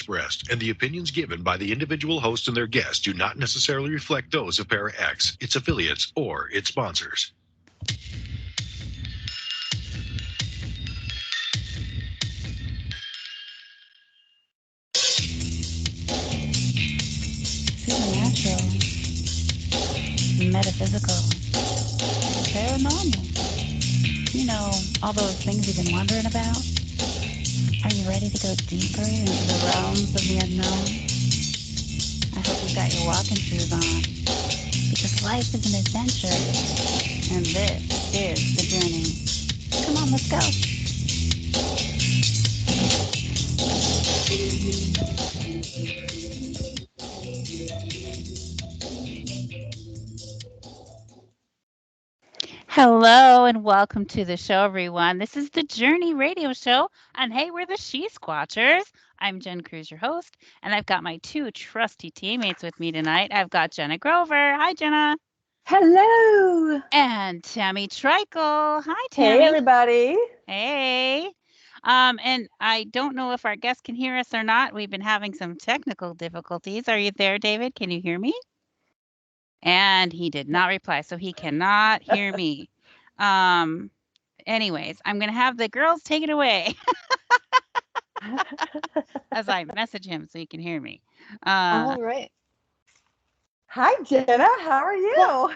expressed, and the opinions given by the individual host and their guests do not necessarily reflect those of Para X, its affiliates, or its sponsors. Supernatural, metaphysical, paranormal. You know, all those things you've been wondering about? Are you ready to go deeper into the realms of the unknown? I hope you've got your walking shoes on, because life is an adventure, and this is the journey. Come on, let's go. Hello and welcome to the show, everyone. This is the Journey Radio Show, and hey, we're the She-Squatchers. I'm Jen Cruz, your host, and I've got my two trusty teammates with me tonight. I've got Jenna Grover. Hi, Jenna. Hello. And Tammy Trickle. Hi, Hey, Tammy. everybody. Hey. And I don't know if our guest can hear us or not. We've been having some technical difficulties. Are you there, David? Can you hear me? And he did not reply, so he cannot hear me. Anyways, I'm going to have the girls take it away as I message him so he can hear me. All right. Hi, Jenna. How are you?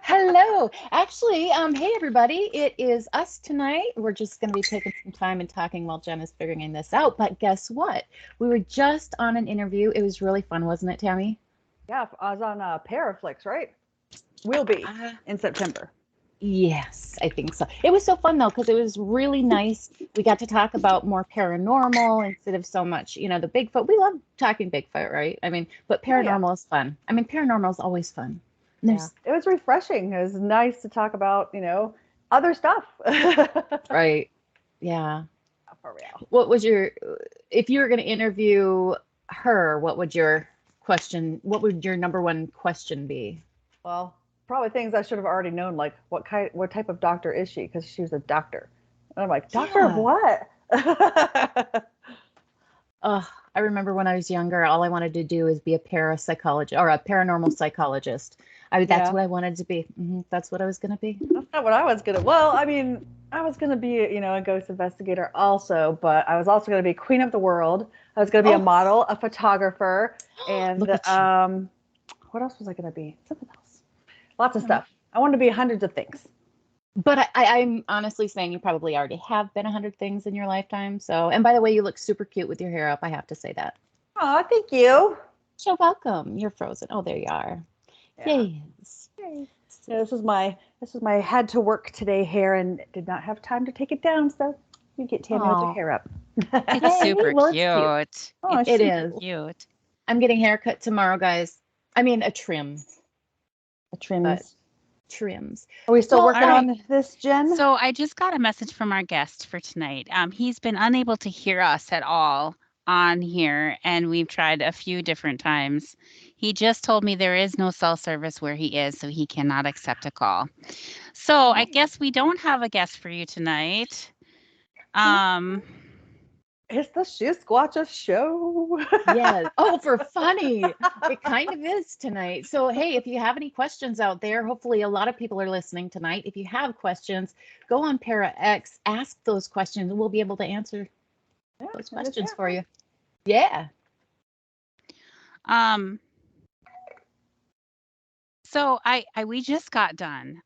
Hello. Actually, hey, everybody. It is us tonight. We're just going to be taking some time and talking while Jen is figuring this out. But guess what? We were just on an interview. It was really fun, wasn't it, Tammy? Yeah, I was on Paraflix, right? Will be in September. Yes, I think so. It was so fun, though, because it was really nice. We got to talk about more paranormal instead of so much, the Bigfoot. We love talking Bigfoot, right? I mean, but paranormal is fun. I mean, paranormal is always fun. Yeah. It was refreshing. It was nice to talk about, other stuff. Right. Yeah. For real. What was if you were going to interview her, what would your number one question be? Well, probably things I should have already known, like what type of doctor is she? Because she was a doctor. And I'm like, doctor of what? I remember when I was younger, all I wanted to do is be a parapsychologist or a paranormal psychologist. That's what I wanted to be. That's what I was going to be. That's not what I was going to. Well, I mean, I was going to be, a ghost investigator also, but I was also going to be queen of the world. I was going to be a model, a photographer, and what else was I going to be? Something else. Lots of stuff. I wanted to be hundreds of things. But I'm honestly saying you probably already have been 100 things in your lifetime. So, and by the way, you look super cute with your hair up. I have to say that. Oh, thank you. So welcome. You're frozen. Oh, there you are. Yeah. Yes. Yeah, this is my had to work today hair and did not have time to take it down. So you get Tammy with her hair up. It's super cute. Oh, it is cute. I'm getting a haircut tomorrow, guys. I mean, a trim. Trims. Are we still working on this, Jen? So I just got a message from our guest for tonight. He's been unable to hear us at all on here, and we've tried a few different times. He just told me there is no cell service where he is, so he cannot accept a call. So I guess we don't have a guest for you tonight. It's the She-Squatchers show. Yes. Oh, for funny. It kind of is tonight. So, hey, if you have any questions out there, hopefully a lot of people are listening tonight. If you have questions, go on Para X, ask those questions, and we'll be able to answer those questions for you. Yeah. So we just got done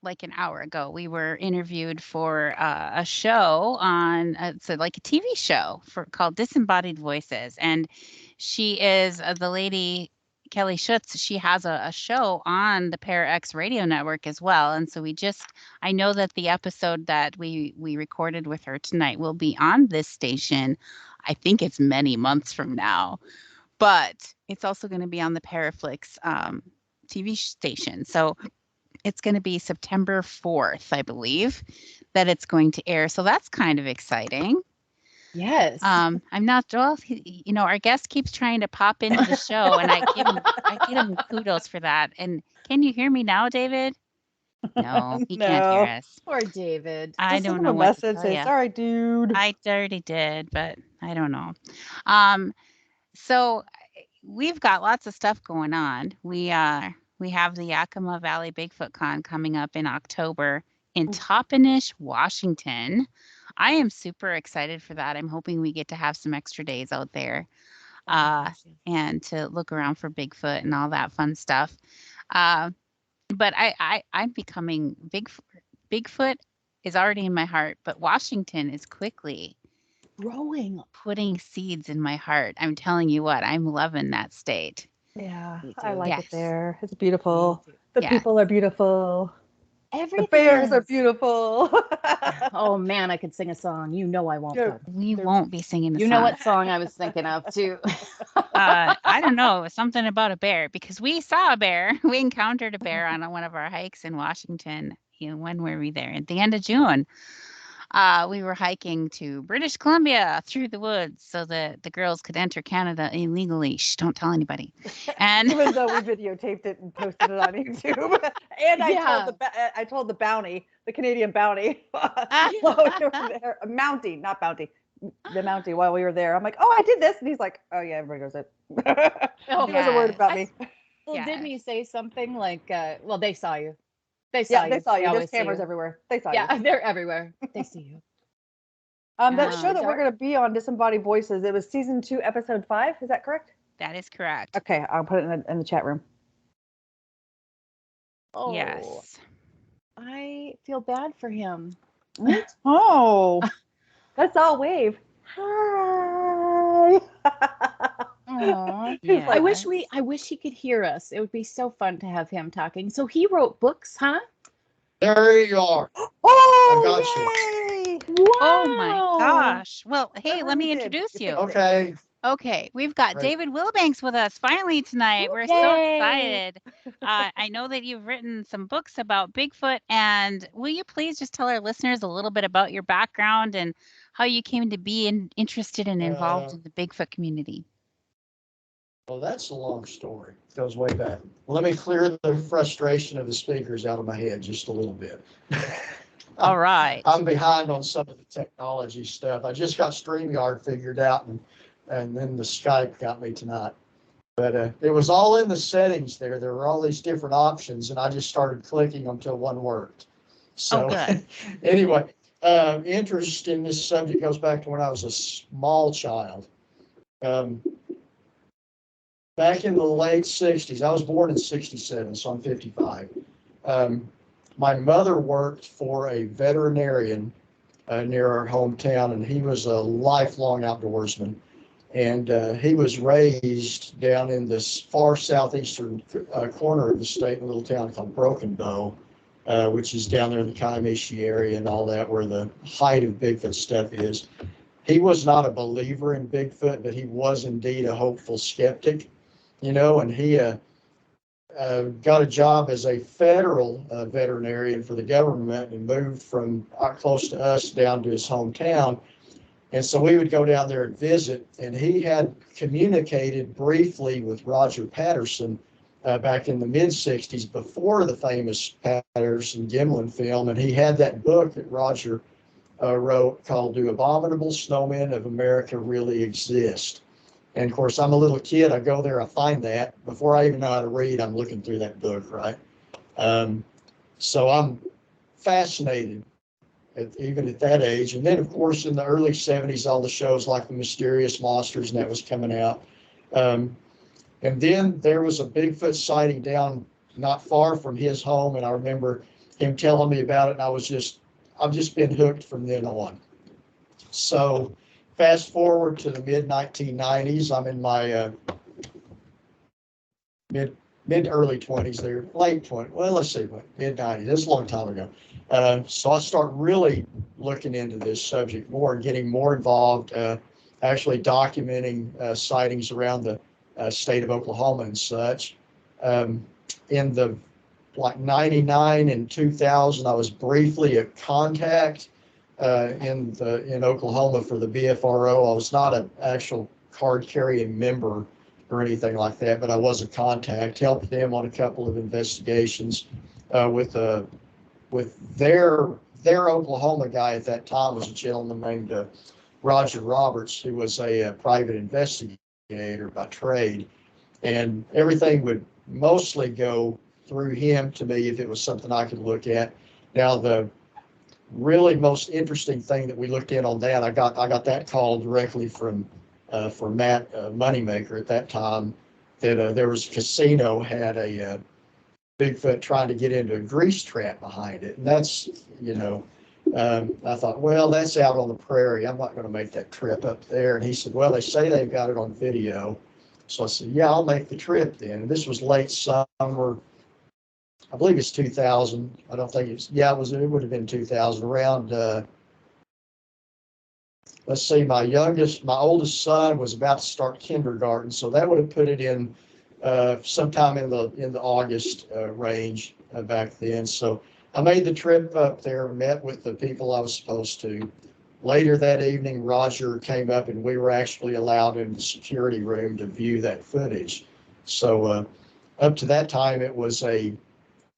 like an hour ago. We were interviewed for a show on it's like a TV show called Disembodied Voices, and she is the lady Kelly Schutz. She has a show on the Para X radio network as well, and so I know that the episode that we recorded with her tonight will be on this station. I think it's many months from now, but it's also going to be on the Paraflix TV station. So it's going to be September 4th, I believe, that it's going to air. So that's kind of exciting. Yes. I'm not, well, our guest keeps trying to pop into the show, and I give him kudos for that. And can you hear me now, David? No, he can't hear us. Poor David. I don't know what to tell you. Sorry, dude. I already did, but I don't know. So we've got lots of stuff going on. We have the Yakima Valley Bigfoot Con coming up in October in Toppenish, Washington. I am super excited for that. I'm hoping we get to have some extra days out there and to look around for Bigfoot and all that fun stuff. But I'm becoming Bigfoot is already in my heart, but Washington is quickly growing, putting seeds in my heart. I'm telling you what, I'm loving that state. Yeah, I like it Yes. there. It's beautiful. The Yes. people are beautiful. Everything The bears are is. beautiful. Oh man, I could sing a song. You know I won't. Yeah. Though. We won't be singing the You song. know what song I was thinking of too? I don't know. It was something about a bear because we saw a bear. We encountered a bear on one of our hikes in Washington. When were we there? At the end of June. We were hiking to British Columbia through the woods so that the girls could enter Canada illegally. Shh, don't tell anybody. And even though we videotaped it and posted it on YouTube, and I told the bounty, the Canadian bounty, while we were there, Mountie, not bounty, the Mountie. While we were there, I'm like, oh, I did this, and he's like, oh yeah, everybody knows it. He was a word about me. Well, didn't he say something like, well, they saw you. They saw you. There's cameras everywhere. They saw you. Yeah, they're everywhere. They see you. That show that we're going to be on, Disembodied Voices, it was season 2, episode 5. Is that correct? That is correct. Okay, I'll put it in the chat room. Oh, yes. I feel bad for him. Oh, let's all wave. Hi. Yeah. I wish he could hear us. It would be so fun to have him talking. So he wrote books, huh? There you are. Oh, I got yay. Wow. Oh my gosh. Well, hey, let me introduce you. Okay. Okay, we've got Right. David Wilbanks with us finally tonight. We're so excited. I know that you've written some books about Bigfoot, and will you please just tell our listeners a little bit about your background and how you came to be interested and involved in the Bigfoot community? Well, that's a long story. It goes way back. Let me clear the frustration of the speakers out of my head just a little bit. All right. I'm behind on some of the technology stuff. I just got StreamYard figured out, and then the Skype got me tonight. But it was all in the settings there. There were all these different options, and I just started clicking until one worked. So good. Anyway, interest in this subject goes back to when I was a small child. Back in the late 60s, I was born in 67, so I'm 55. My mother worked for a veterinarian near our hometown, and he was a lifelong outdoorsman. And he was raised down in this far southeastern corner of the state, in a little town called Broken Bow, which is down there in the Kiamichi area and all that, where the height of Bigfoot stuff is. He was not a believer in Bigfoot, but he was indeed a hopeful skeptic, and he got a job as a federal veterinarian for the government and moved from close to us down to his hometown. And so we would go down there and visit, and he had communicated briefly with Roger Patterson back in the mid-60s before the famous Patterson-Gimlin film, and he had that book that Roger wrote called Do Abominable Snowmen of America Really Exist? And of course, I'm a little kid. I go there, I find that. Before I even know how to read, I'm looking through that book, right? So I'm fascinated, even at that age. And then, of course, in the early 70s, all the shows like The Mysterious Monsters, and that was coming out. And then there was a Bigfoot sighting down not far from his home, and I remember him telling me about it, and I've just been hooked from then on. So fast forward to the mid-1990s, I'm in my mid to early 20s there, late 20s, well, let's see, mid-90s, that's a long time ago. So I start really looking into this subject more and getting more involved, actually documenting sightings around the state of Oklahoma and such. In the 99 and 2000, I was briefly a contact in Oklahoma for the BFRO. I was not an actual card-carrying member or anything like that, but I was a contact, helped them on a couple of investigations with their Oklahoma guy at that time was a gentleman named Roger Roberts, who was a private investigator. investigator by trade, and everything would mostly go through him to me if it was something I could look at. Now, the really most interesting thing that we looked at on that, I got that call directly from Matt Moneymaker at that time, that there was a casino had a Bigfoot trying to get into a grease trap behind it. And that's, I thought, well, that's out on the prairie. I'm not going to make that trip up there. And he said, well, they say they've got it on video. So I said, yeah, I'll make the trip then. And this was late summer. I believe it's 2000. I don't think it's, yeah, it would have been 2000 around, let's see, my oldest son was about to start kindergarten. So that would have put it in sometime in the August range back then. So I made the trip up there, met with the people I was supposed to. Later that evening, Roger came up and we were actually allowed in the security room to view that footage. So up to that time, it was a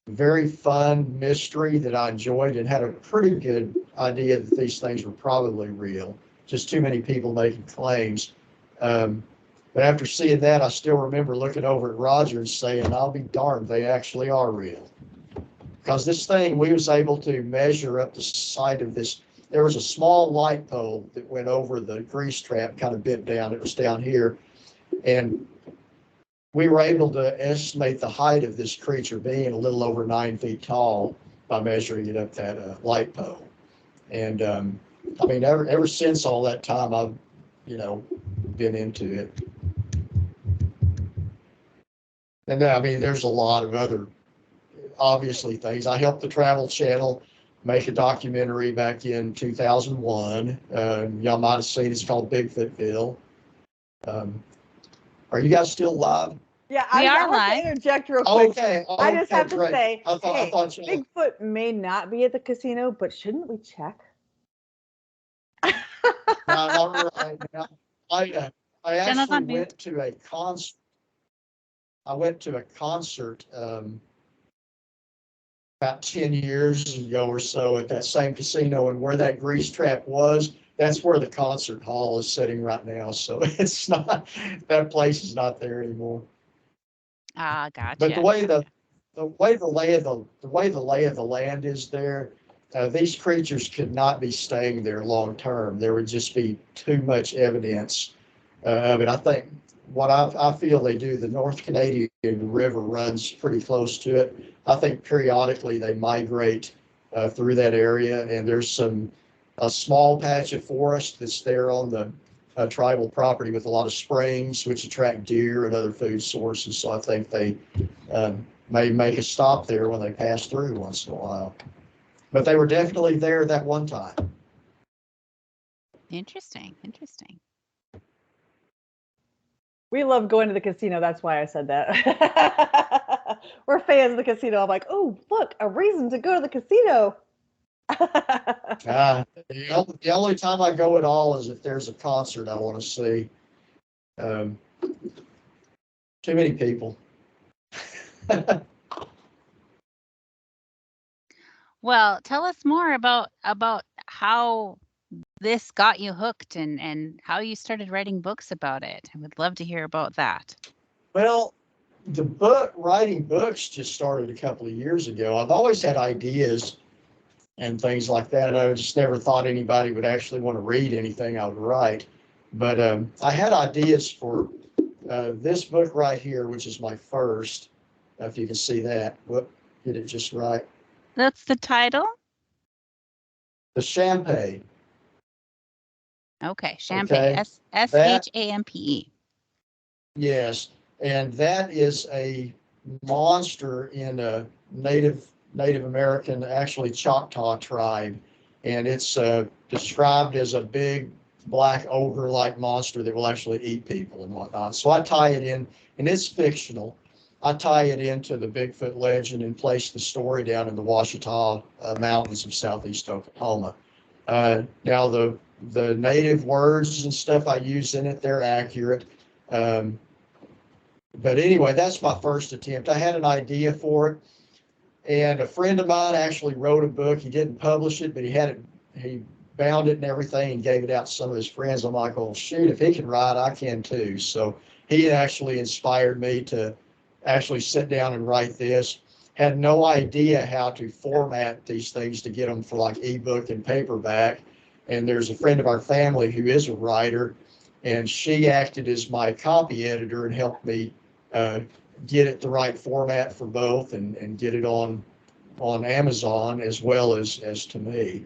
very fun mystery that I enjoyed and had a pretty good idea that these things were probably real. Just too many people making claims. But after seeing that, I still remember looking over at Roger and saying, I'll be darned, they actually are real. Because this thing, we was able to measure up the side of this. There was a small light pole that went over the grease trap, kind of bent down. It was down here. And we were able to estimate the height of this creature being a little over 9 feet tall by measuring it up that light pole. And I mean, ever since all that time, I've, been into it. And I mean, there's a lot of other, obviously, things. I helped the Travel Channel make a documentary back in 2001. Y'all might have seen it. It's called Bigfootville. Are you guys still live? Yeah, We I are want to live. interject real quick. Okay. I just have to great. say, I thought Bigfoot may not be at the casino, but shouldn't we check? No, not right now. I actually on mute. went to a concert. I went to a concert about 10 years ago or so at that same casino, and where that grease trap was, that's where the concert hall is sitting right now. So it's not, that place is not there anymore. Ah, gotcha. But the way the lay of the land is there, these creatures could not be staying there long term. There would just be too much evidence of it. I think what I feel they do, the North Canadian River runs pretty close to it. I think periodically they migrate through that area, and there's a small patch of forest that's there on the tribal property with a lot of springs, which attract deer and other food sources. So I think they may make a stop there when they pass through once in a while. But they were definitely there that one time. Interesting. We love going to the casino. That's why I said that. We're fans of the casino. I'm like, oh, look, a reason to go to the casino. The only time I go at all is if there's a concert I want to see. Too many people. Well, tell us more about how this got you hooked and how you started writing books about it. I would love to hear about that. Well, writing books just started a couple of years ago. I've always had ideas and things like that, and I just never thought anybody would actually want to read anything I would write. But I had ideas for this book right here, which is my first, if you can see that. Whoop, get it just right. That's the title? The Shampe. Okay, Shampe. Okay. Shampe. Yes, and that is a monster in a Native American, actually Choctaw tribe, and it's described as a big black ogre-like monster that will actually eat people and whatnot. So I tie it in, and it's fictional. I tie it into the Bigfoot legend and place the story down in the Ouachita Mountains of southeast Oklahoma. Now the native words and stuff I use in it, they're accurate. But anyway, that's my first attempt. I had an idea for it, and a friend of mine actually wrote a book. He didn't publish it, but he bound it and everything and gave it out to some of his friends. I'm like, oh, shoot, if he can write, I can too. So he actually inspired me to actually sit down and write this. Had no idea how to format these things to get them for like ebook and paperback. And there's a friend of our family who is a writer, and she acted as my copy editor and helped me get it the right format for both and get it on Amazon as well as to me.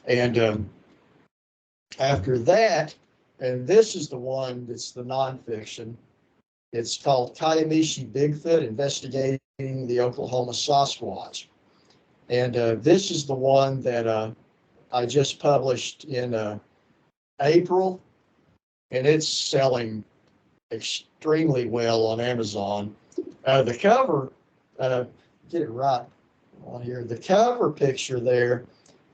And after that, and this is the one that's the nonfiction, it's called Kiamichi Bigfoot, Investigating the Oklahoma Sasquatch. And this is the one that I just published in April, and it's selling extremely well on Amazon. The cover, get it right on here, the cover picture there,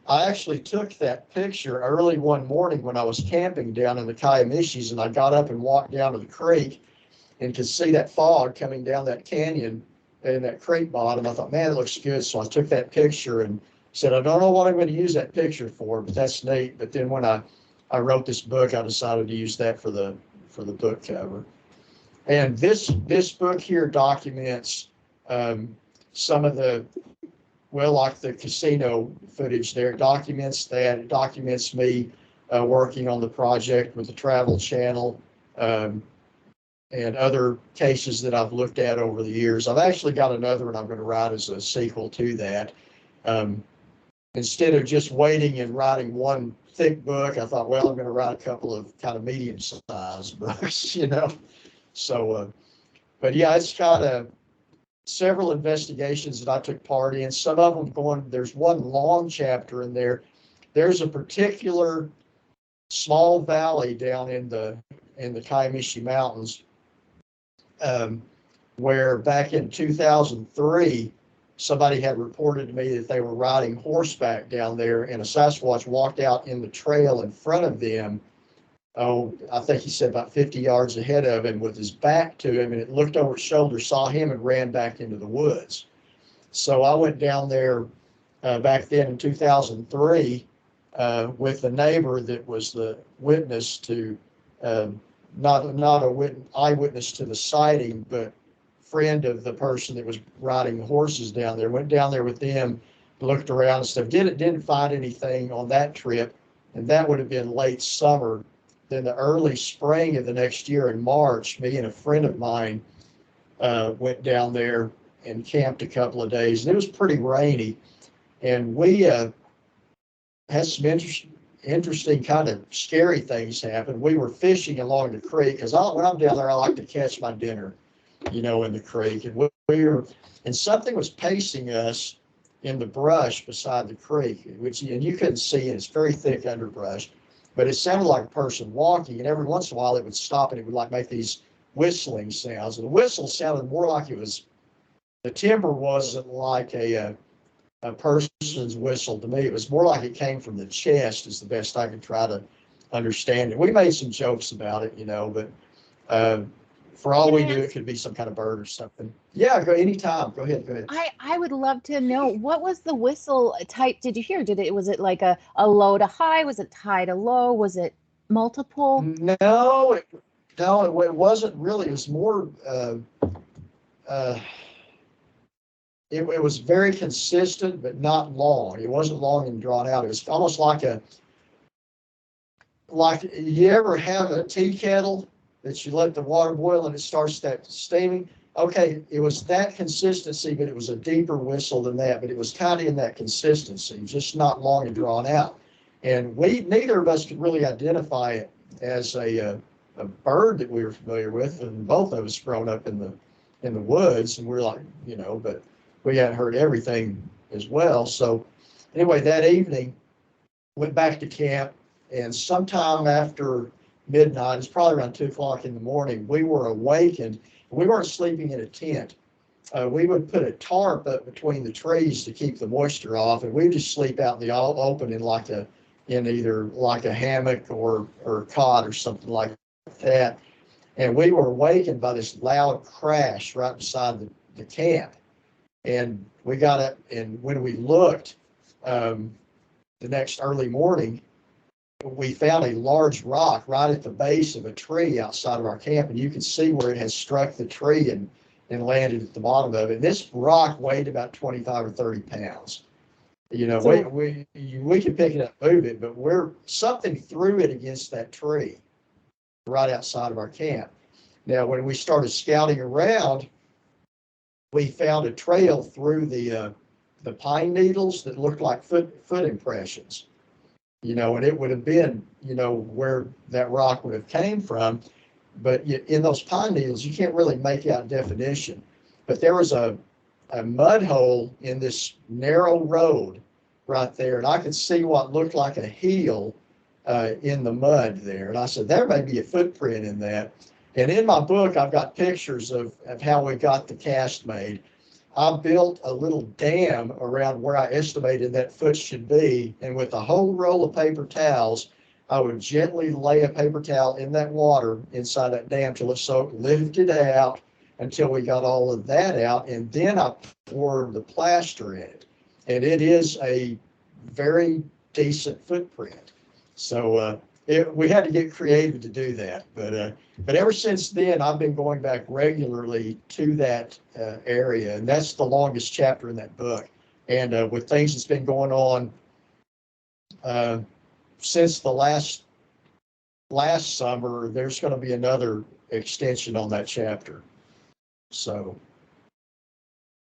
I actually took that picture early one morning when I was camping down in the Kiamichis, and I got up and walked down to the creek and could see that fog coming down that canyon and that creek bottom. I thought, man, it looks good. So I took that picture and said, I don't know what I'm going to use that picture for, but that's neat. But then when I wrote this book, I decided to use that for the book cover. And this book here documents some of the, well, like the casino footage there, it documents that. It documents me working on the project with the Travel Channel and other cases that I've looked at over the years. I've actually got another one I'm going to write as a sequel to that. Instead of just waiting and writing one thick book, I thought, well, I'm going to write a couple of kind of medium-sized books, you know. So, but yeah, it's got several investigations that I took part in. Some of them going, there's one long chapter in there. There's a particular small valley down in the Kiamichi Mountains where back in 2003, somebody had reported to me that they were riding horseback down there, and a Sasquatch walked out in the trail in front of them. Oh, I think he said about 50 yards ahead of him with his back to him, and it looked over his shoulder, saw him, and ran back into the woods. So I went down there back then in 2003 with the neighbor that was the witness to, not a eyewitness to the sighting, but friend of the person that was riding horses down there. Went down there with them, looked around and stuff. Didn't find anything on that trip, and that would have been late summer. Then the early spring of the next year in March, me and a friend of mine went down there and camped a couple of days, and it was pretty rainy. And we had some interesting kind of scary things happen. We were fishing along the creek, because when I'm down there, I like to catch my dinner, you know, in the creek. And and something was pacing us in the brush beside the creek, and you couldn't see it. It's very thick underbrush. But it sounded like a person walking, and every once in a while it would stop and it would like make these whistling sounds. And the whistle sounded more like the timbre wasn't like a person's whistle to me. It was more like it came from the chest, is the best I could try to understand it. We made some jokes about it, you know, but for all we knew, it could be some kind of bird or something. Yeah, go anytime. Go ahead. I would love to know, what was the whistle type? Did you hear? Was it like a low to high? Was it high to low? Was it multiple? No, it wasn't really. It was more, it was very consistent, but not long. It wasn't long and drawn out. It was almost like you ever have a tea kettle that you let the water boil and it starts that steaming? Okay, it was that consistency, but it was a deeper whistle than that, but it was kind of in that consistency, just not long and drawn out. And neither of us could really identify it as a bird that we were familiar with, and both of us grown up in the woods, and we're like, you know, but we hadn't heard everything as well. So anyway, that evening, went back to camp, and sometime after midnight, it's probably around 2 o'clock in the morning, we were awakened. We weren't sleeping in a tent. We would put a tarp up between the trees to keep the moisture off, and we'd just sleep out in the open in either like a hammock or a cot or something like that. And we were awakened by this loud crash right beside the camp. And we got up, and when we looked the next early morning, we found a large rock right at the base of a tree outside of our camp, and you could see where it had struck the tree and landed at the bottom of it. And this rock weighed about 25 or 30 pounds. So- We could pick it up, move it, but something threw it against that tree right outside of our camp. Now, when we started scouting around, we found a trail through the pine needles that looked like foot impressions. And it would have been, where that rock would have came from. But in those pine needles, you can't really make out definition. But there was a mud hole in this narrow road right there, and I could see what looked like a heel in the mud there. And I said, there may be a footprint in that. And in my book, I've got pictures of how we got the cast made. I built a little dam around where I estimated that foot should be, and with a whole roll of paper towels, I would gently lay a paper towel in that water inside that dam till it soaked, lifted out until we got all of that out, and then I poured the plaster in it. And it is a very decent footprint. So we had to get creative to do that. But ever since then, I've been going back regularly to that area, and that's the longest chapter in that book. And with things that's been going on since the last summer, there's going to be another extension on that chapter. So.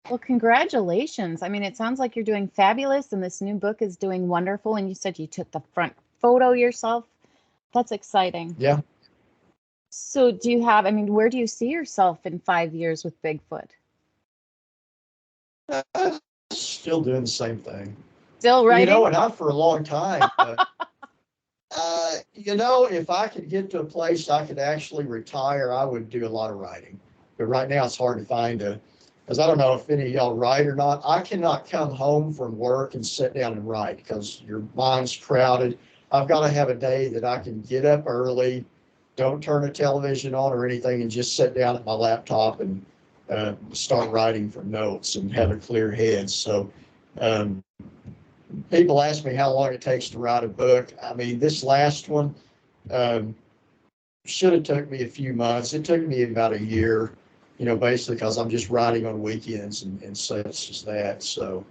Well, congratulations. I mean, it sounds like you're doing fabulous, and this new book is doing wonderful. And you said you took the front photo yourself. That's exciting. Yeah. So where do you see yourself in 5 years with Bigfoot? Still doing the same thing. Still writing? And not for a long time. If I could get to a place I could actually retire, I would do a lot of writing. But right now it's hard to find because I don't know if any of y'all write or not. I cannot come home from work and sit down and write because your mind's crowded. I've got to have a day that I can get up early, don't turn the television on or anything, and just sit down at my laptop and start writing from notes and have a clear head. So people ask me how long it takes to write a book. I mean, this last one should have took me a few months. It took me about a year, basically because I'm just writing on weekends and such as that. So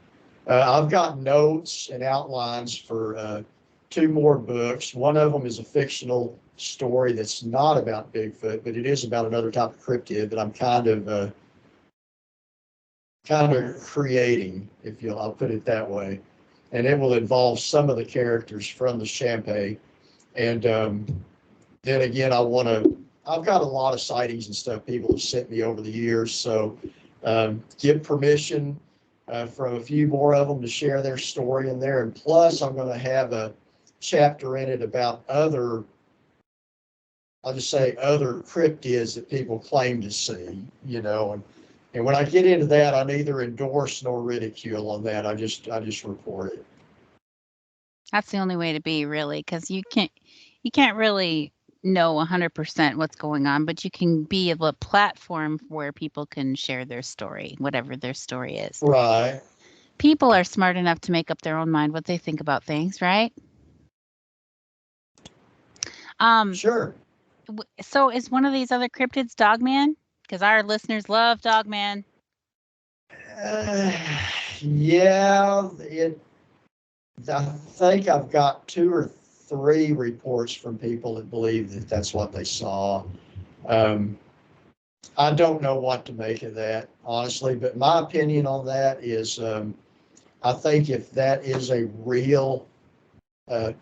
I've got notes and outlines for 2 more books. One of them is a fictional story that's not about Bigfoot, but it is about another type of cryptid that I'm kind of creating, I'll put it that way. And it will involve some of the characters from the Shampe. And then again, I've got a lot of sightings and stuff people have sent me over the years. So get permission from a few more of them to share their story in there. And plus I'm going to have a chapter in it about other cryptids that people claim to see, and when I get into that, I neither endorse nor ridicule on that. I just report it. That's the only way to be, really, because you can't really know 100% what's going on, but you can be a platform where people can share their story, whatever their story is. Right. People are smart enough to make up their own mind what they think about things, right? Sure. So is one of these other cryptids Dogman? Because our listeners love Dogman. Yeah, I think I've got 2 or 3 reports from people that believe that that's what they saw. I don't know what to make of that, honestly, but my opinion on that is I think if that is a real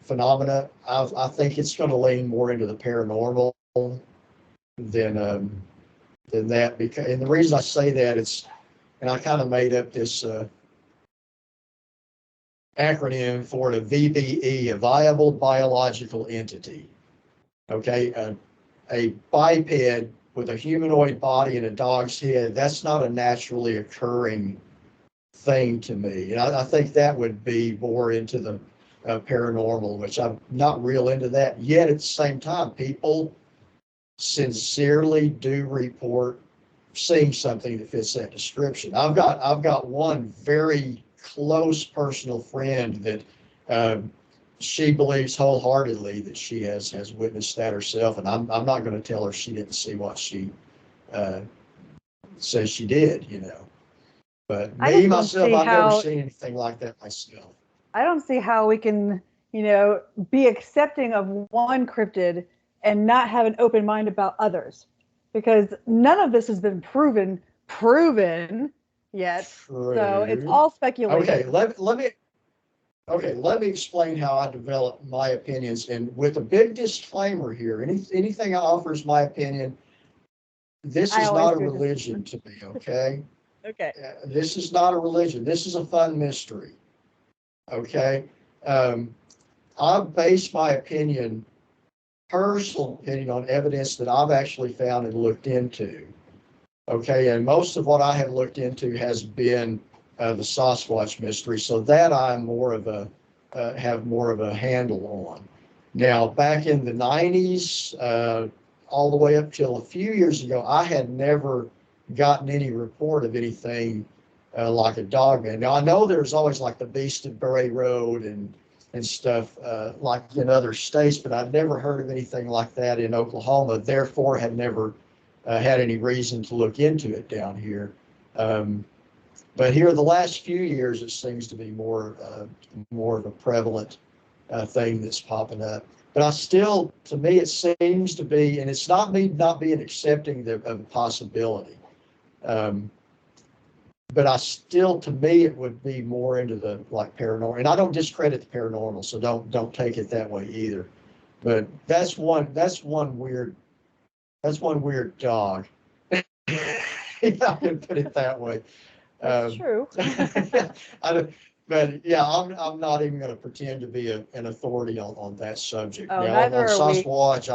phenomena, I think it's going to lean more into the paranormal than that. And the reason I say that and I kind of made up this acronym for it, a VBE, a viable biological entity. Okay, a biped with a humanoid body and a dog's head, that's not a naturally occurring thing to me. And I think that would be more into the paranormal, which I'm not real into that. Yet at the same time, people sincerely do report seeing something that fits that description. I've got one very close personal friend that she believes wholeheartedly that she has witnessed that herself, and I'm not going to tell her she didn't see what she says she did, you know. But me myself, I've never seen anything like that myself. I don't see how we can, you know, be accepting of one cryptid and not have an open mind about others, because none of this has been proven yet. True. So it's all speculation. Okay, let me explain how I develop my opinions, and with a big disclaimer here. Anything I offer is my opinion. This is not a religion to me, okay? Okay. This is not a religion. This is a fun mystery, okay? I base my personal opinion, on evidence that I've actually found and looked into, okay? And most of what I have looked into has been the Sasquatch mystery, so that I'm have more of a handle on. Now, back in the 90s, all the way up till a few years ago, I had never gotten any report of anything like a dogman. Now, I know there's always like the Beast of Bray Road and stuff like in other states, but I've never heard of anything like that in Oklahoma, therefore had never had any reason to look into it down here. But here the last few years, it seems to be more of a prevalent thing that's popping up. But I still, to me, it seems to be, and it's not me not being accepting of the possibility. But I still, to me, it would be more into the like paranormal, and I don't discredit the paranormal, so don't take it that way either. But that's one weird dog. I can put it that way. That's true. But yeah, I'm not even going to pretend to be an authority on that subject. Oh, now, neither on are we. Sasquatch,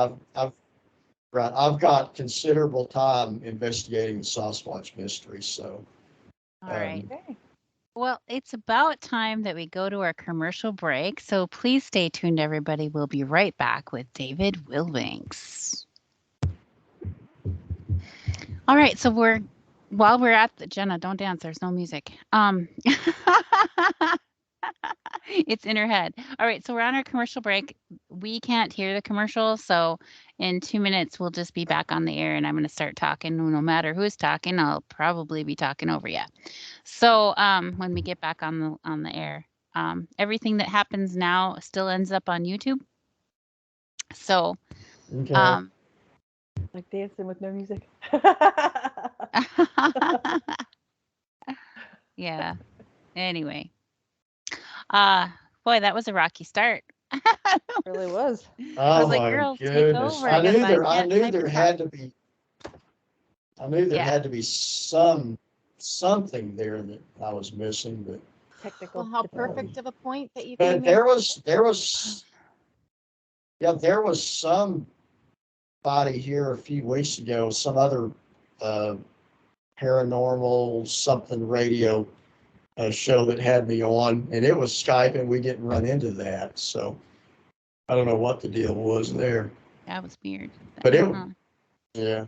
I've got considerable time investigating the Sasquatch mystery. So, All right. Well, it's about time that we go to our commercial break. So please stay tuned, everybody. We'll be right back with David Wilbanks. All right. So while we're at Jenna, don't dance. There's no music. It's in her head. All right, so we're on our commercial break. We can't hear the commercial, so in 2 minutes we'll just be back on the air, and I'm going to start talking. No matter who's talking, I'll probably be talking over you. So when we get back on the air, everything that happens now still ends up on YouTube. So, okay. Like dancing with no music. Yeah. Anyway. Boy, that was a rocky start. It really was. Oh, I was like, my girls, take goodness. over. I knew there had to be something there that I was missing, but Technical. Well, how perfect of a point that you but came there in. was somebody here a few weeks ago, some other paranormal something radio show that had me on, and it was Skype, and we didn't run into that. So I don't know what the deal was there. That was weird. But yeah.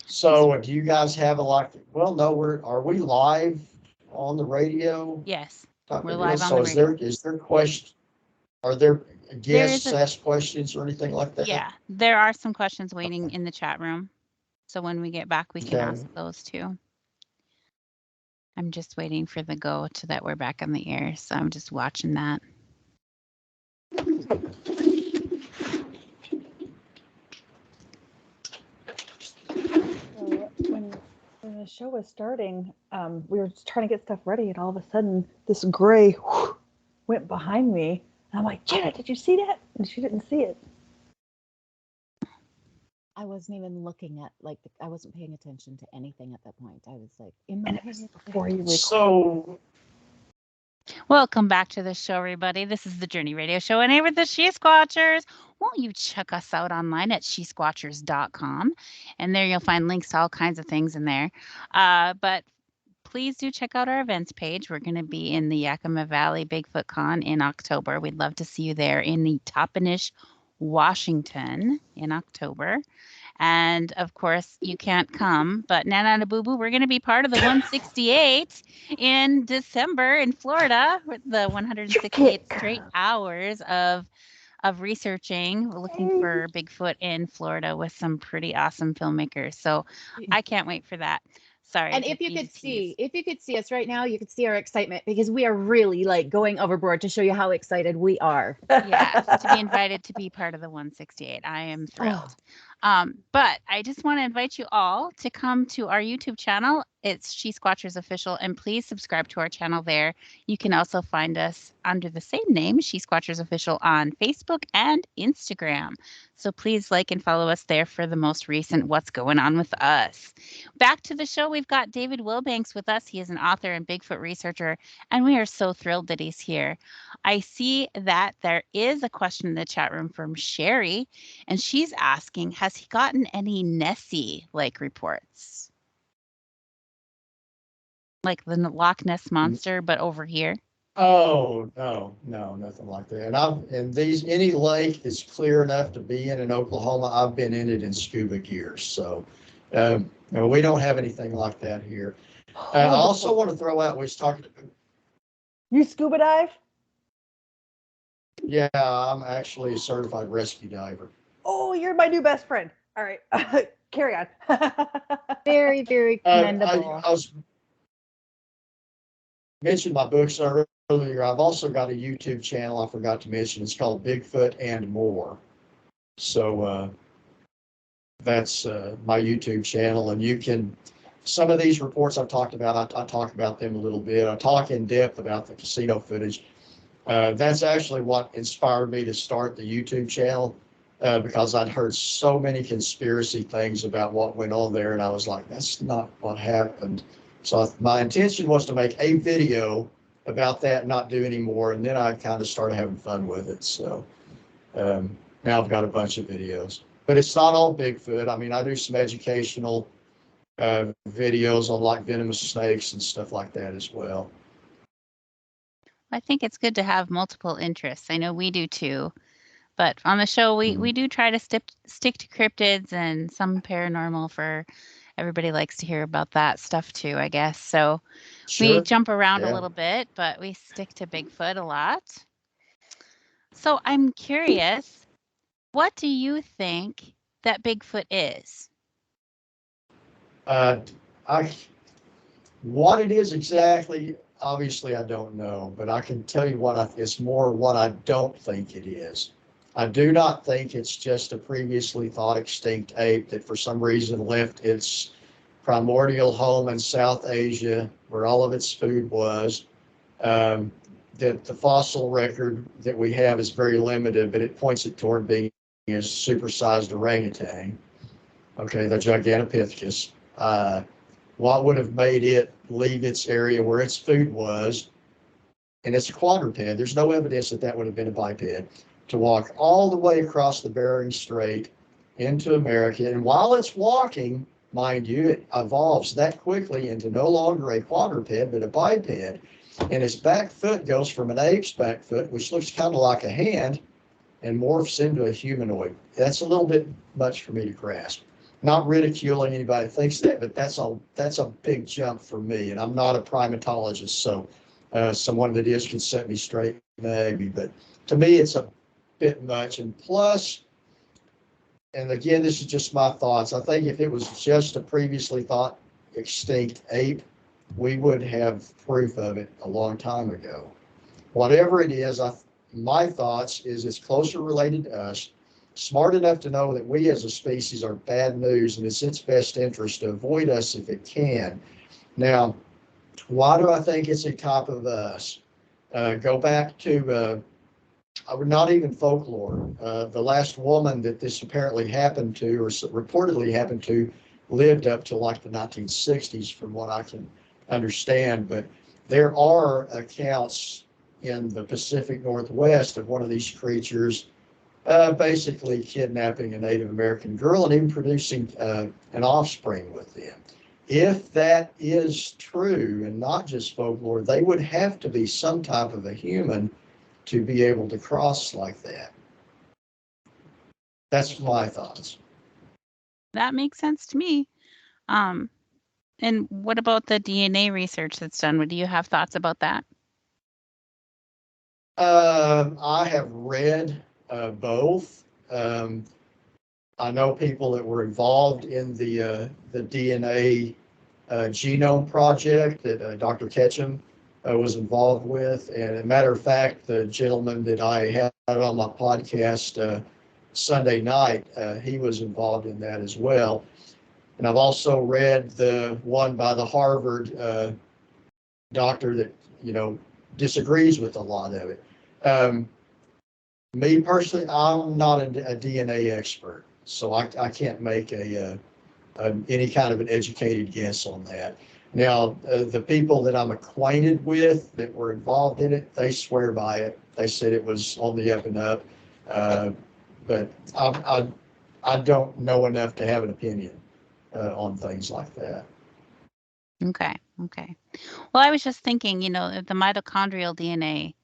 So do you guys have are we live on the radio? Yes, we're live on the radio. So is there questions? Are there guests ask questions or anything like that? Yeah, there are some questions waiting in the chat room. So when we get back, we can ask those too. I'm just waiting for the go to that we're back on the air. So I'm just watching that. When the show was starting, we were just trying to get stuff ready, and all of a sudden, this gray went behind me. And I'm like, Jenna, did you see that? And she didn't see it. I wasn't even looking at, I wasn't paying attention to anything at that point. I was like, in my head. Before you record. So, welcome back to the show, everybody. This is the Journey Radio Show, and here with the She-Squatchers. Won't you check us out online at She-Squatchers.com? And there you'll find links to all kinds of things in there. But please do check out our events page. We're going to be in the Yakima Valley Bigfoot Con in October. We'd love to see you there in the Toppenish Washington in October. And of course, you can't come, but Nana Boo Boo, we're going to be part of the 168 in December in Florida, with the 168 straight hours of researching, looking for Bigfoot in Florida with some pretty awesome filmmakers. So I can't wait for that. Sorry. And if you could see us right now, you could see our excitement, because we are really like going overboard to show you how excited we are. Yeah, to be invited to be part of the 168. I am thrilled. But I just want to invite you all to come to our YouTube channel. It's She-Squatchers Official, and please subscribe to our channel there. You can also find us under the same name, She-Squatchers Official, on Facebook and Instagram. So please like and follow us there for the most recent What's Going On with Us. Back to the show, we've got David Wilbanks with us. He is an author and Bigfoot researcher, and we are so thrilled that he's here. I see that there is a question in the chat room from Sherry, and she's asking, has he gotten any Nessie-like reports? Like the Loch Ness Monster, but over here? Oh, no, nothing like that. And any lake that's clear enough to be in Oklahoma, I've been in it in scuba gear. So, no, we don't have anything like that here. I also want to throw out, we was talking. You scuba dive? Yeah, I'm actually a certified rescue diver. Oh, you're my new best friend. All right, carry on. Very, very commendable. I was mentioned my books earlier. I've also got a YouTube channel I forgot to mention. It's called Bigfoot and More. So that's my YouTube channel, and you can. Some of these reports I've talked about, I talk about them a little bit. I talk in depth about the casino footage. That's actually what inspired me to start the YouTube channel, because I'd heard so many conspiracy things about what went on there, and I was like, that's not what happened. So my intention was to make a video about that and not do any more, and then I kind of started having fun with it. So now I've got a bunch of videos. But it's not all Bigfoot. I mean, I do some educational videos on like venomous snakes and stuff like that as well. I think it's good to have multiple interests. I know we do too. But on the show, we do try to stick to cryptids and some paranormal. For everybody likes to hear about that stuff too, I guess. So Sure. we jump around a little bit, but we stick to Bigfoot a lot. So I'm curious, what do you think that Bigfoot is? What it is exactly, obviously I don't know, but I can tell you it's more what I don't think it is. I do not think it's just a previously thought extinct ape that for some reason left its primordial home in South Asia, where all of its food was. That the fossil record that we have is very limited, but it points it toward being a supersized orangutan. Okay, the Gigantopithecus. What would have made it leave its area where its food was, and it's a quadruped. There's no evidence that would have been a biped, to walk all the way across the Bering Strait into America. And while it's walking, mind you, it evolves that quickly into no longer a quadruped, but a biped. And its back foot goes from an ape's back foot, which looks kind of like a hand, and morphs into a humanoid. That's a little bit much for me to grasp. Not ridiculing anybody who thinks that, but that's a big jump for me. And I'm not a primatologist, so someone that is can set me straight maybe. But to me, it's a bit much. And plus, and again, this is just my thoughts, I think if it was just a previously thought extinct ape, we would have proof of it a long time ago. Whatever it is, my thoughts is it's closer related to us, smart enough to know that we as a species are bad news, and it's its best interest to avoid us if it can. Now, why do I think it's a type of us? Go back to not even folklore. The last woman that this apparently happened to, or reportedly happened to, lived up to like the 1960s from what I can understand. But there are accounts in the Pacific Northwest of one of these creatures basically kidnapping a Native American girl and even producing an offspring with them. If that is true and not just folklore, they would have to be some type of a human to be able to cross like that. That's my thoughts. That makes sense to me. And what about the DNA research that's done? Do you have thoughts about that? I have read both. I know people that were involved in the DNA genome project that Dr. Ketchum was involved with. And as a matter of fact, the gentleman that I had on my podcast Sunday night, he was involved in that as well. And I've also read the one by the Harvard doctor that, disagrees with a lot of it. Me personally, I'm not a DNA expert, so I can't make any kind of an educated guess on that. Now, the people that I'm acquainted with that were involved in it, they swear by it. They said it was on the up and up, but I don't know enough to have an opinion on things like that. Okay. Well, I was just thinking, the mitochondrial DNA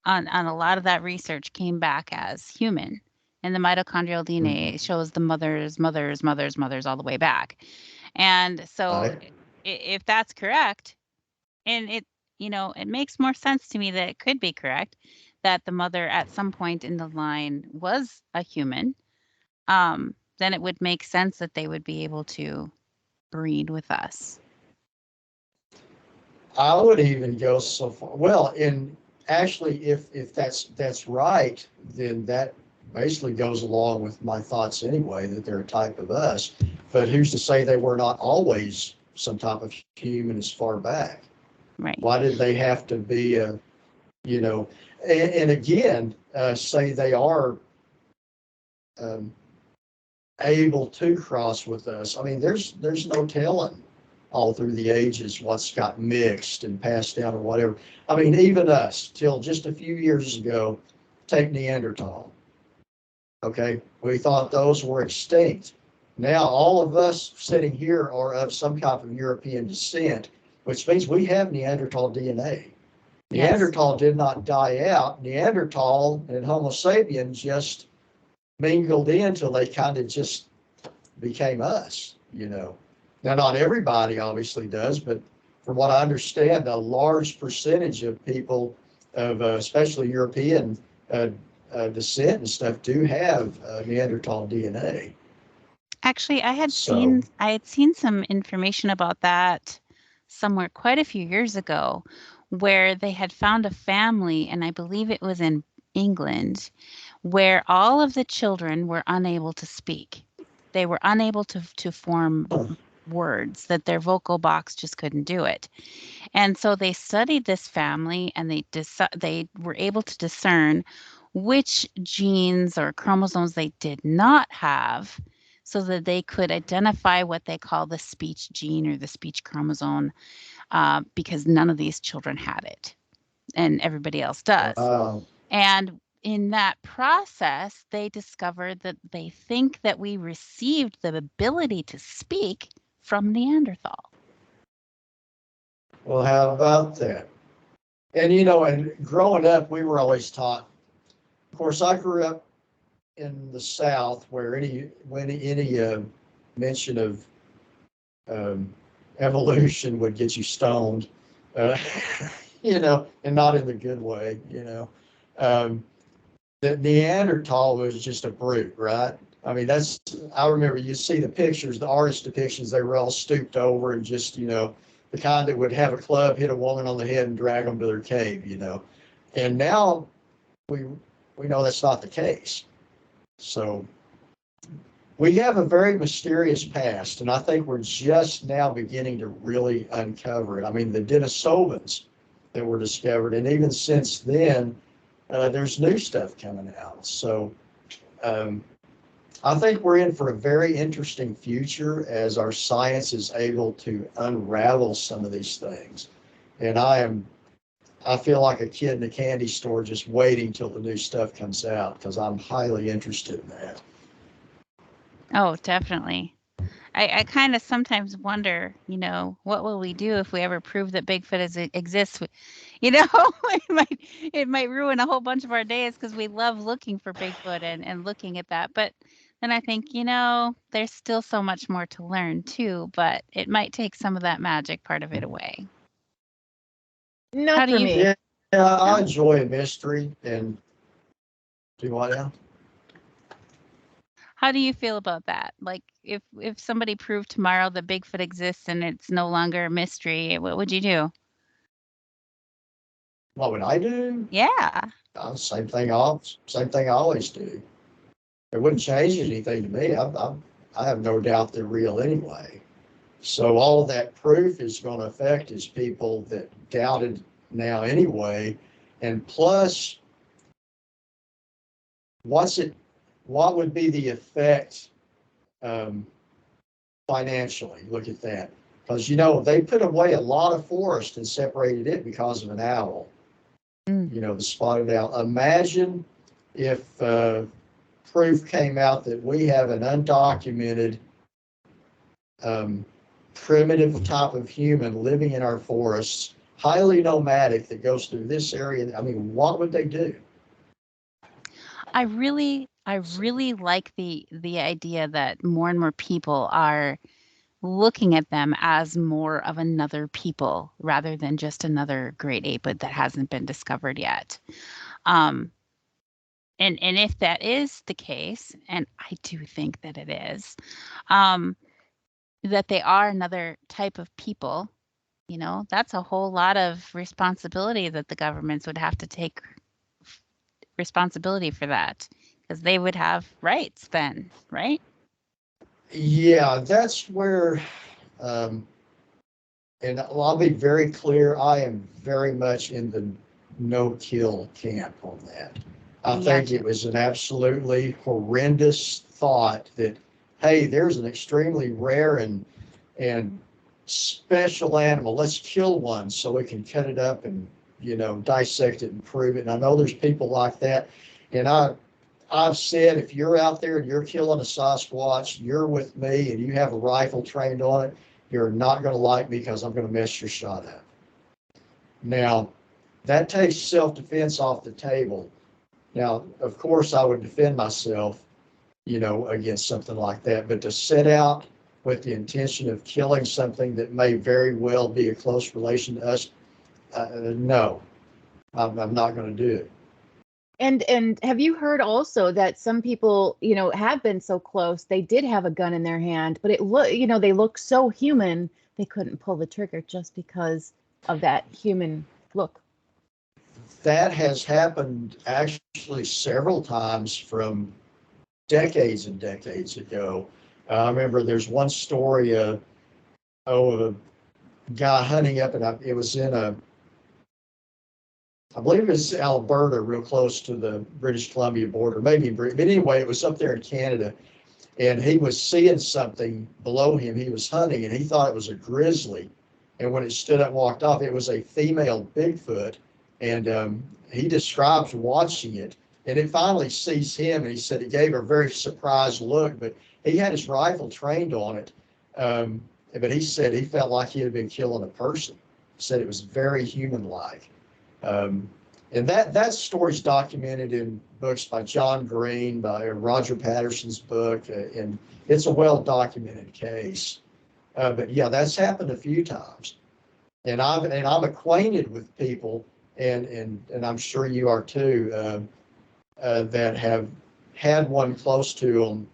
on a lot of that research came back as human. And the mitochondrial DNA shows the mothers all the way back. And so if that's correct, and it makes more sense to me that it could be correct, that the mother at some point in the line was a human, then it would make sense that they would be able to breed with us. I would even go so far. Well, and actually, if that's right, then that basically goes along with my thoughts anyway, that they're a type of us. But who's to say they were not always some type of human as far back? Right. Why did they have to be and again, say they are able to cross with us? I mean, there's no telling all through the ages what's got mixed and passed down or whatever. I mean, even us, till just a few years ago, take Neanderthal. Okay, we thought those were extinct. Now all of us sitting here are of some kind of European descent, which means we have Neanderthal DNA. Yes. Neanderthal did not die out. Neanderthal and Homo sapiens just mingled in till they kind of just became us, Now, not everybody obviously does, but from what I understand, a large percentage of people of especially European descent and stuff do have Neanderthal DNA. Actually, I had seen some information about that somewhere quite a few years ago, where they had found a family, and I believe it was in England, where all of the children were unable to speak. They were unable to form words, that their vocal box just couldn't do it. And so they studied this family, and they were able to discern which genes or chromosomes they did not have, so that they could identify what they call the speech gene or the speech chromosome, because none of these children had it and everybody else does. And in that process, they discovered that they think that we received the ability to speak from Neanderthal. Well, how about that? And, and growing up, we were always taught, of course, I grew up in the South, where any mention of evolution would get you stoned, and not in the good way, that Neanderthal was just a brute, right? I mean, I remember you see the pictures, the artist depictions, they were all stooped over and just, the kind that would have a club hit a woman on the head and drag them to their cave, And now we know that's not the case. So we have a very mysterious past, and I think we're just now beginning to really uncover it. I mean, the Denisovans that were discovered, and even since then, there's new stuff coming out. So I think we're in for a very interesting future as our science is able to unravel some of these things. And I feel like a kid in a candy store just waiting till the new stuff comes out, because I'm highly interested in that. Oh, definitely. I kind of sometimes wonder, what will we do if we ever prove that Bigfoot exists? It might ruin a whole bunch of our days because we love looking for Bigfoot and looking at that. But then I think, there's still so much more to learn too, but it might take some of that magic part of it away. Not for me. Yeah, I enjoy a mystery and do what now? How do you feel about that? Like if somebody proved tomorrow that Bigfoot exists and it's no longer a mystery, what would you do? What would I do? Yeah. Same thing I always do. It wouldn't change anything to me. I have no doubt they're real anyway. So all that proof is going to affect is people that doubted now anyway. And plus, what would be the effect financially? Look at that. Because, they put away a lot of forest and separated it because of an owl. The spotted owl. Imagine if proof came out that we have an undocumented primitive type of human living in our forests, highly nomadic, that goes through this area. I mean, what would they do? I really like the idea that more and more people are looking at them as more of another people rather than just another great ape that hasn't been discovered yet. And if that is the case, and I do think that it is, that they are another type of people, that's a whole lot of responsibility that the governments would have to take responsibility for that because they would have rights then, right? Yeah, that's where, and I'll be very clear, I am very much in the no-kill camp on that. I think it was an absolutely horrendous thought that, hey, there's an extremely rare and special animal. Let's kill one so we can cut it up and, dissect it and prove it. And I know there's people like that. And I've said, if you're out there and you're killing a Sasquatch, you're with me and you have a rifle trained on it, you're not going to like me because I'm going to mess your shot up. Now, that takes self-defense off the table. Now, of course, I would defend myself, against something like that. But to set out with the intention of killing something that may very well be a close relation to us, no, I'm not going to do it. And have you heard also that some people, have been so close, they did have a gun in their hand, but they look so human, they couldn't pull the trigger just because of that human look. That has happened actually several times from decades and decades ago. I remember there's one story of a guy hunting up, and it was in I believe it was Alberta, real close to the British Columbia border, maybe in Britain. But anyway, it was up there in Canada, and he was seeing something below him. He was hunting, and he thought it was a grizzly. And when it stood up and walked off, it was a female Bigfoot. And he describes watching it, and it finally sees him, and he said it gave her a very surprised look, but he had his rifle trained on it. But he said he felt like he had been killing a person. He said it was very human-like. And that story's documented in books by John Green, by Roger Patterson's book, and it's a well-documented case. But yeah, that's happened a few times. And I'm acquainted with people, and I'm sure you are too, that have had one close to them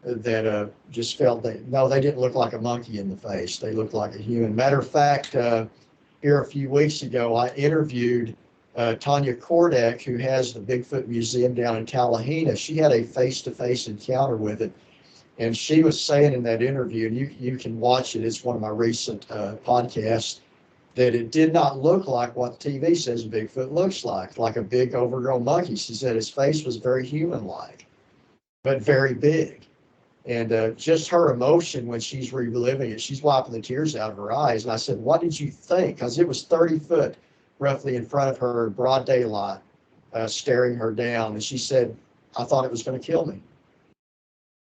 that just felt they didn't look like a monkey in the face. They looked like a human. Matter of fact, here a few weeks ago, I interviewed Tanya Kordek, who has the Bigfoot Museum down in Tallahena. She had a face-to-face encounter with it. And she was saying in that interview, and you can watch it, it's one of my recent podcasts, that it did not look like what the TV says Bigfoot looks like a big overgrown monkey. She said his face was very human-like, but very big. And just her emotion when she's reliving it, she's wiping the tears out of her eyes. And I said, what did you think? Because it was 30 foot roughly in front of her in broad daylight, staring her down. And she said, I thought it was going to kill me.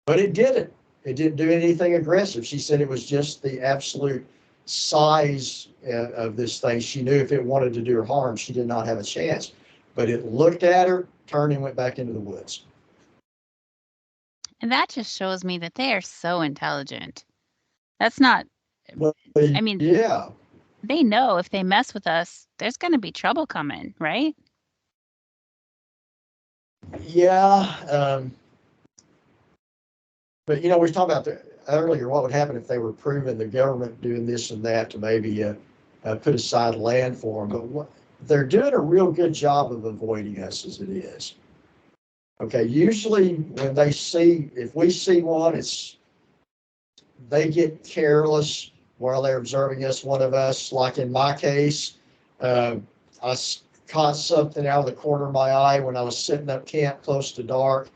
But it didn't. it didn't do anything aggressive. She said it was just the absolute size of this thing. She knew if it wanted to do her harm, she did not have a chance. But it looked at her, turned, and went back into the woods. And that just shows me that they are so intelligent. That's not, Well, I mean, yeah. they know if they mess with us, there's going to be trouble coming, right? Yeah. But, we were talking about earlier what would happen if they were proving the government doing this and that to maybe put aside land for them. But they're doing a real good job of avoiding us as it is. Okay, usually when if we see one, they get careless while they're observing us, one of us. Like in my case, I caught something out of the corner of my eye when I was sitting up camp close to dark.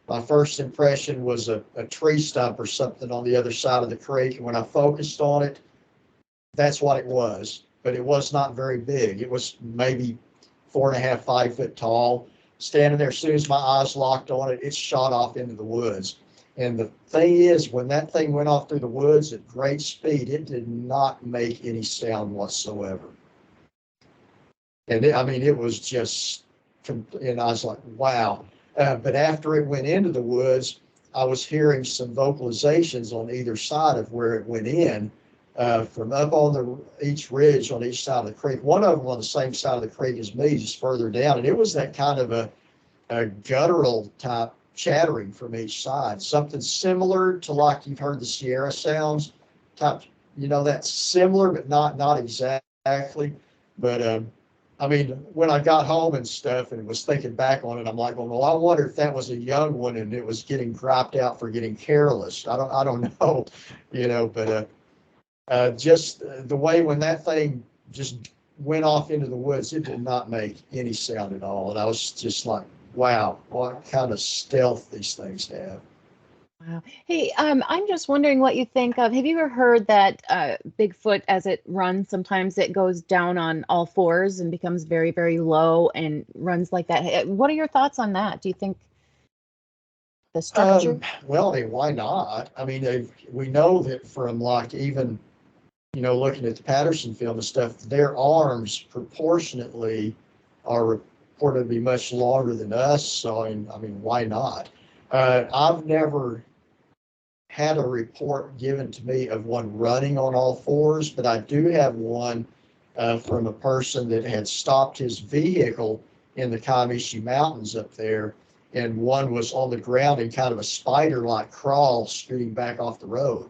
My first impression was a tree stump or something on the other side of the creek. And when I focused on it, that's what it was. But it was not very big. It was maybe 4.5, 5 foot tall. Standing there, as soon as my eyes locked on it, it shot off into the woods. And the thing is, when that thing went off through the woods at great speed, it did not make any sound whatsoever. And it was just, and I was like, wow. But after it went into the woods, I was hearing some vocalizations on either side of where it went in, from up on each ridge on each side of the creek. One of them on the same side of the creek as me, just further down. And it was that kind of a guttural type chattering from each side, something similar to like you've heard the Sierra sounds type, that's similar, but not exactly. But when I got home and stuff and was thinking back on it, I'm like, well, I wonder if that was a young one and it was getting griped out for getting careless. I don't know, but just the way when that thing just went off into the woods, it did not make any sound at all. And I was just like, wow, what kind of stealth these things have. Wow. Hey, I'm just wondering what you think of. Have you ever heard that Bigfoot, as it runs, sometimes it goes down on all fours and becomes very, very low and runs like that? What are your thoughts on that? Do you think the structure? Well, why not? We know that from like even, looking at the Patterson film and stuff, their arms proportionately are reported to be much longer than us. So, why not? I've never had a report given to me of one running on all fours, but I do have one from a person that had stopped his vehicle in the Kiamichi Mountains up there, and one was on the ground in kind of a spider-like crawl scooting back off the road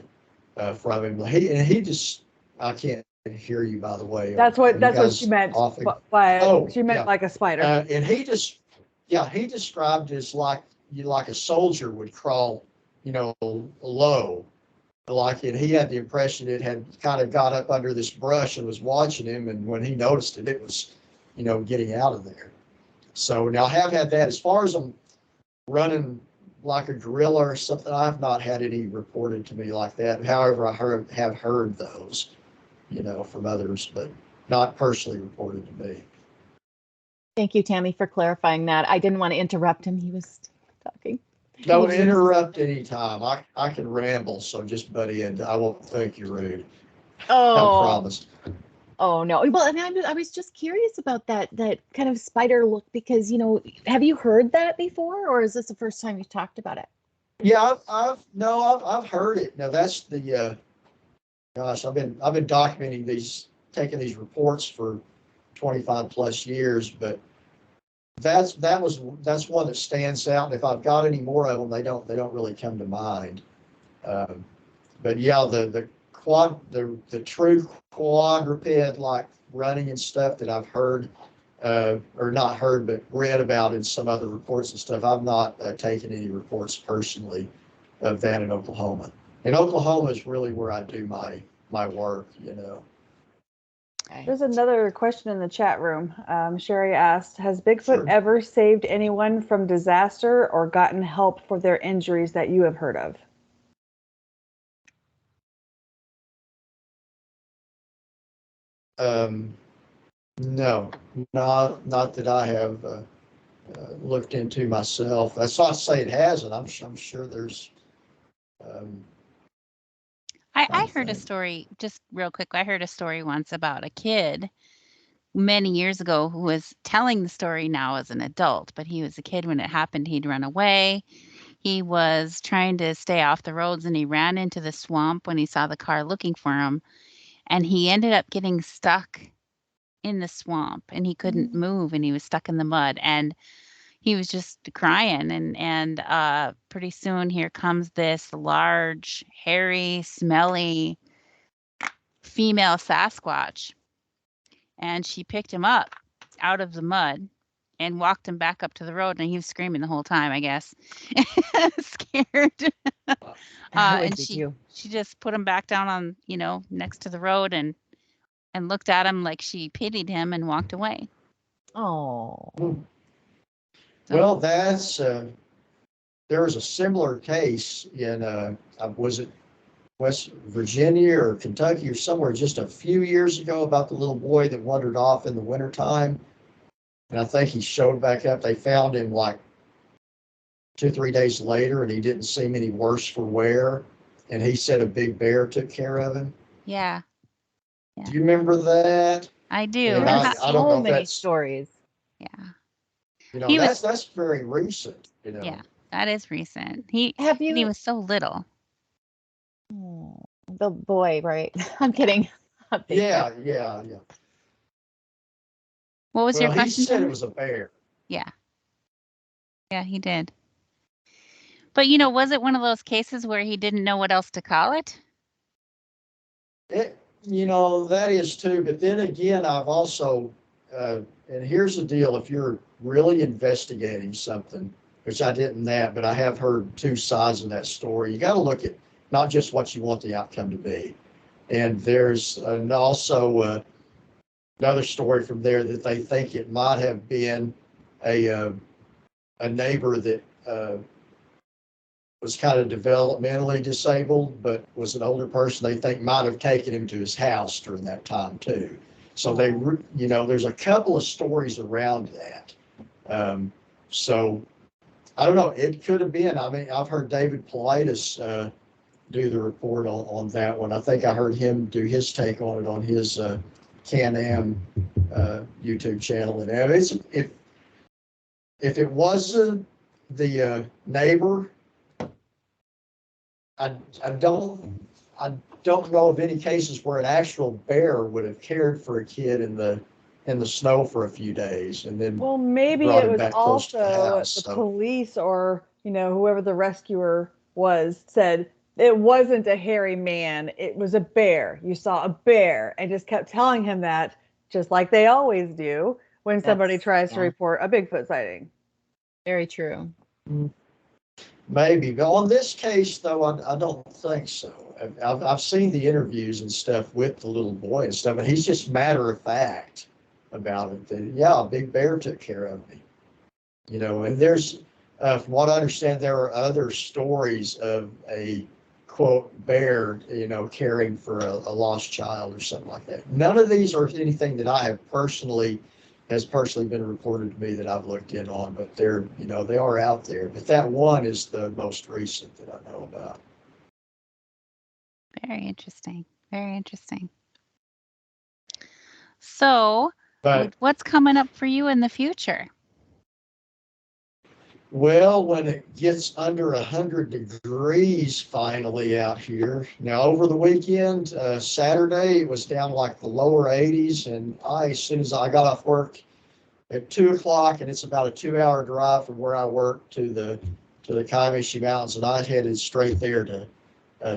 from him. He just, I can't hear you, by the way. That's what she meant she meant yeah. like a spider. And he described it as like a soldier would crawl, low. And he had the impression it had kind of got up under this brush and was watching him. And when he noticed it, it was, getting out of there. So now I have had that. As far as them running like a gorilla or something, I've not had any reported to me like that. However, I have heard those, from others, but not personally reported to me. Thank you, Tammy, for clarifying that. I didn't want to interrupt him. He was talking. Don't interrupt anytime. I can ramble, so just butt in. I won't think you're rude. Oh, I promise. Oh no. Well, and I was just curious about that kind of spider look because, have you heard that before, or is this the first time you've talked about it? Yeah, I've heard it. Now that's the gosh, I've been documenting taking these reports for 25 plus years, but that's one that stands out. And if I've got any more of them, they don't really come to mind. But yeah, the true quadruped like running and stuff that I've heard, or not heard, but read about in some other reports and stuff. I've not taken any reports personally of that in Oklahoma. And Oklahoma is really where I do my work, There's another question in the chat room. Sherry asked, has Bigfoot ever saved anyone from disaster or gotten help for their injuries that you have heard of? No, not that I have looked into myself. That's not to say it hasn't. I'm sure there's I heard a story, just real quick. I heard a story once about a kid many years ago who was telling the story now as an adult, but he was a kid when it happened. He'd run away. He was trying to stay off the roads and he ran into the swamp when he saw the car looking for him. And he ended up getting stuck in the swamp and he couldn't move and he was stuck in the mud and he was just crying and pretty soon here comes this large, hairy, smelly female Sasquatch. And she picked him up out of the mud and walked him back up to the road. And he was screaming the whole time, I guess, scared. And she just put him back down on, next to the road and looked at him like she pitied him and walked away. Oh. Well, that's there was a similar case in was it West Virginia or Kentucky or somewhere just a few years ago about the little boy that wandered off in the wintertime. And I think he showed back up. They found him like 2-3 days later and he didn't seem any worse for wear. And he said a big bear took care of him. Yeah. Do you remember that? I do. I don't know if many that's stories. Yeah. That's very recent. Yeah, that is recent. He was so little. The boy, right? I'm kidding. Yeah. What was your question? He said it was a bear. Yeah. Yeah, he did. But was it one of those cases where he didn't know what else to call it? That is too. But then again, I've also, and here's the deal: if you're really investigating something, which I didn't but I have heard two sides of that story. You got to look at not just what you want the outcome to be. And there's also another story from there that they think it might have been a neighbor that was kind of developmentally disabled, but was an older person they think might have taken him to his house during that time too. So there's a couple of stories around that. So I don't know. It could have been. I mean, I've heard David Paulides do the report on that one. I think I heard him do his take on it on his Can-Am YouTube channel. And if it wasn't the neighbor, I don't know of any cases where an actual bear would have cared for a kid in the snow for a few days and then maybe it was also the police or whoever the rescuer was said it wasn't a hairy man, it was a bear. You saw a bear and just kept telling him that, just like they always do when somebody tries to report a Bigfoot sighting. Very true. Maybe, but on this case though, I don't think so. I've seen the interviews and stuff with the little boy and stuff, and he's just matter of fact about it. That, a big bear took care of me. And there's, from what I understand, there are other stories of a quote bear, caring for a lost child or something like that. None of these are anything that I have personally been reported to me that I've looked in on, but they're, they are out there. But that one is the most recent that I know about. Very interesting. Very interesting. So, what's coming up for you in the future? Well, when it gets under 100 degrees finally out here. Now, over the weekend, Saturday, it was down like the lower 80s, and as soon as I got off work at 2 o'clock, and it's about a 2-hour drive from where I work to the Kiamichi Mountains, and I headed straight there to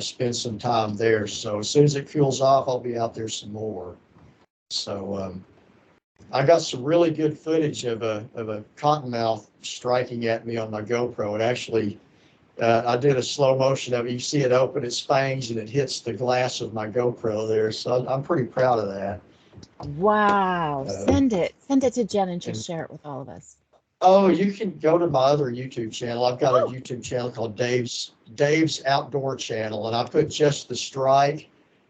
spend some time there. So as soon as it cools off, I'll be out there some more. So I got some really good footage of a cottonmouth striking at me on my GoPro. It actually, I did a slow motion of it. You see it open its fangs and it hits the glass of my GoPro there. So I'm pretty proud of that. Wow. Send it to Jen and she'll share it with all of us. Oh, you can go to my other YouTube channel. I've got a YouTube channel called Dave's Outdoor Channel, and I put just the strike.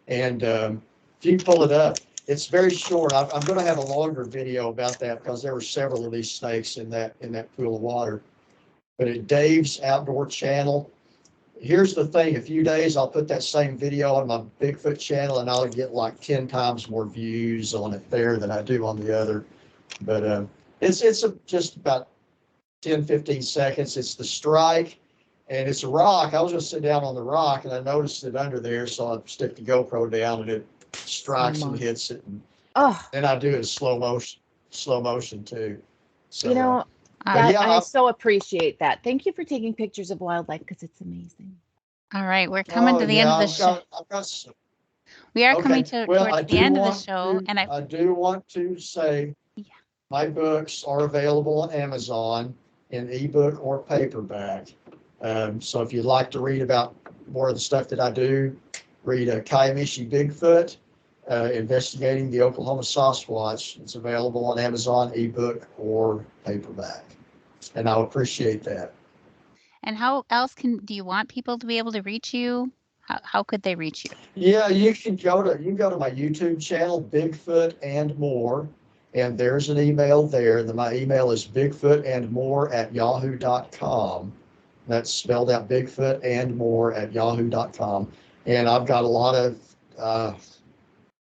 And if you pull it up, it's very short. I'm going to have a longer video about that because there were several of these snakes in that pool of water. But at Dave's Outdoor Channel, here's the thing, a few days, I'll put that same video on my Bigfoot channel and I'll get like 10 times more views on it there than I do on the other. But it's just about 10, 15 seconds. It's the strike and it's a rock. I was going to sit down on the rock and I noticed it under there. So I stick the GoPro down and it strikes and hits it. And then I do it in slow motion too. So, you know, yeah, I so appreciate that. Thank you for taking pictures of wildlife because it's amazing. All right, we're coming to the end of the show. We are coming towards the end of the show, and I do want to say my books are available on Amazon in ebook or paperback. So if you'd like to read about more of the stuff that I do, read Kiamichi Bigfoot, Investigating the Oklahoma Sasquatch. It's available on Amazon, ebook or paperback. And I'll appreciate that. And how else do you want people to be able to reach you? How could they reach you? Yeah, you can go to my YouTube channel, Bigfoot and More, and there's an email there. My email is bigfootandmore@yahoo.com. That's spelled out bigfootandmore@yahoo.com. And I've got a lot of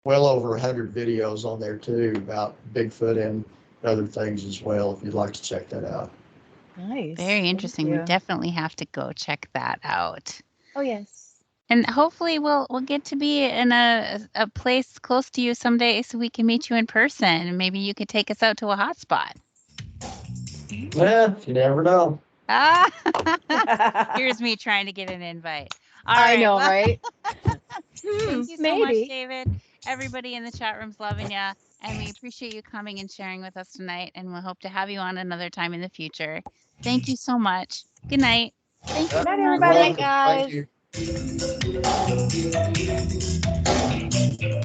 well over 100 videos on there too about Bigfoot and other things as well, if you'd like to check that out. Nice. Very interesting. We definitely have to go check that out. Oh, yes. And hopefully we'll get to be in a place close to you someday so we can meet you in person. And maybe you could take us out to a hot spot. Yeah, you never know. Here's me trying to get an invite. I know, right? Thank you so much, David. Everybody in the chat room's loving you. And we appreciate you coming and sharing with us tonight. And we'll hope to have you on another time in the future. Thank you so much. Good night. Thank you. Good night, You're everybody. welcome. Thank you.